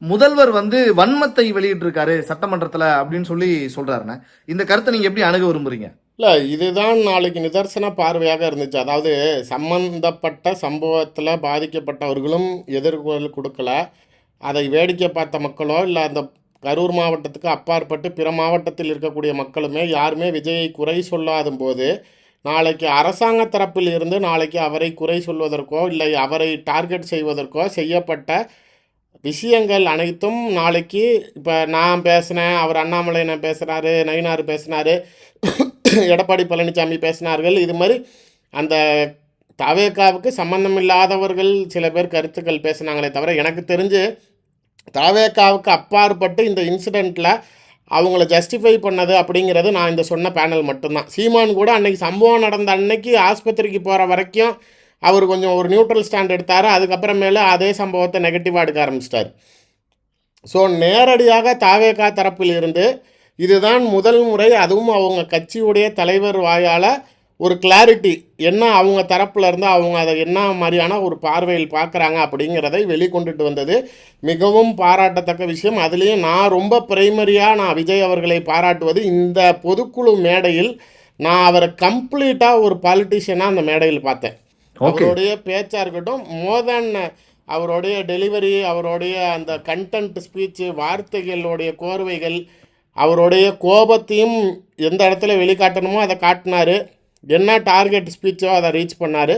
முதல்வர் வந்து வன்மத்தை வெளியிட்டிருக்காரு சட்டமன்றத்துல அப்படின்னு சொல்லி சொல்றாருண்ணே. இந்த கருத்தை நீங்க எப்படி அணுக விரும்புறீங்க? இல்லை, இதுதான் நாளைக்கு நிதர்சன பார்வையாக இருந்துச்சு. அதாவது சம்பந்தப்பட்ட சம்பவத்தில் பாதிக்கப்பட்டவர்களும் எதிர்கொள் கொடுக்கல. அதை வேடிக்கை பார்த்த மக்களோ இல்லை அந்த கரூர் மாவட்டத்துக்கு அப்பாற்பட்டு பிற மாவட்டத்தில் இருக்கக்கூடிய மக்களுமே யாருமே விஜயை குறை சொல்லாத போது, நாளைக்கு அரசாங்க தரப்பில் இருந்து நாளைக்கு அவரை குறை சொல்வதற்கோ இல்லை அவரை டார்கெட் செய்வதற்கோ செய்யப்பட்ட விஷயங்கள் அனைத்தும் நாளைக்கு இப்போ நான் பேசினேன், அவர் அண்ணாமலை நான் பேசுகிறாரு, நயினார் பேசினார், எடப்பாடி பழனிசாமி பேசினார்கள். இது மாதிரி அந்த தாவேக்காவுக்கு சம்பந்தம் இல்லாதவர்கள் சில பேர் கருத்துக்கள் பேசினாங்களே தவிர, எனக்கு தெரிஞ்சு தாவேக்காவுக்கு அப்பாற்பட்டு இந்த இன்சிடெண்ட்டில் அவங்கள ஜஸ்டிஃபை பண்ணது அப்படிங்கிறது நான் இந்த சொன்ன பேனல் மட்டும்தான். சீமான் கூட அன்னைக்கு சம்பவம் நடந்த அன்னைக்கு ஆஸ்பத்திரிக்கு போகிற வரைக்கும் அவர் கொஞ்சம் ஒரு நியூட்ரல் ஸ்டாண்ட் எடுத்தார். அதுக்கப்புறமேல அதே சம்பவத்தை நெகட்டிவாக எடுக்க ஆரம்பிச்சிட்டார். ஸோ நேரடியாக தாவேகா தரப்பில் இருந்து இதுதான் முதல் முறை, அதுவும் அவங்க கட்சியுடைய தலைவர் வாயால் ஒரு கிளாரிட்டி என்ன அவங்க தரப்பில் இருந்து அவங்க அதை என்ன மாதிரியான ஒரு பார்வையில் பார்க்குறாங்க அப்படிங்கிறதை வெளிக்கொண்டுட்டு வந்தது மிகவும் பாராட்டத்தக்க விஷயம். அதுலேயும் நான் ரொம்ப பிரைமரியாக நான் விஜய் அவர்களை பாராட்டுவது, இந்த பொதுக்குழு மேடையில் நான் அவரை கம்ப்ளீட்டாக ஒரு பாலிட்டிஷியனாக அந்த மேடையில் பார்த்தேன். அவருடைய பேச்சாக இருக்கட்டும், மோர் தேன் அவருடைய டெலிவரி, அவருடைய அந்த கண்டென்ட் ஸ்பீச்சு, வார்த்தைகளுடைய கோர்வைகள், அவருடைய கோபத்தையும் எந்த இடத்துல வெளிக்காட்டணுமோ அதை காட்டினார். என்ன டார்கெட் ஸ்பீச்சோ அதை ரீச் பண்ணார்.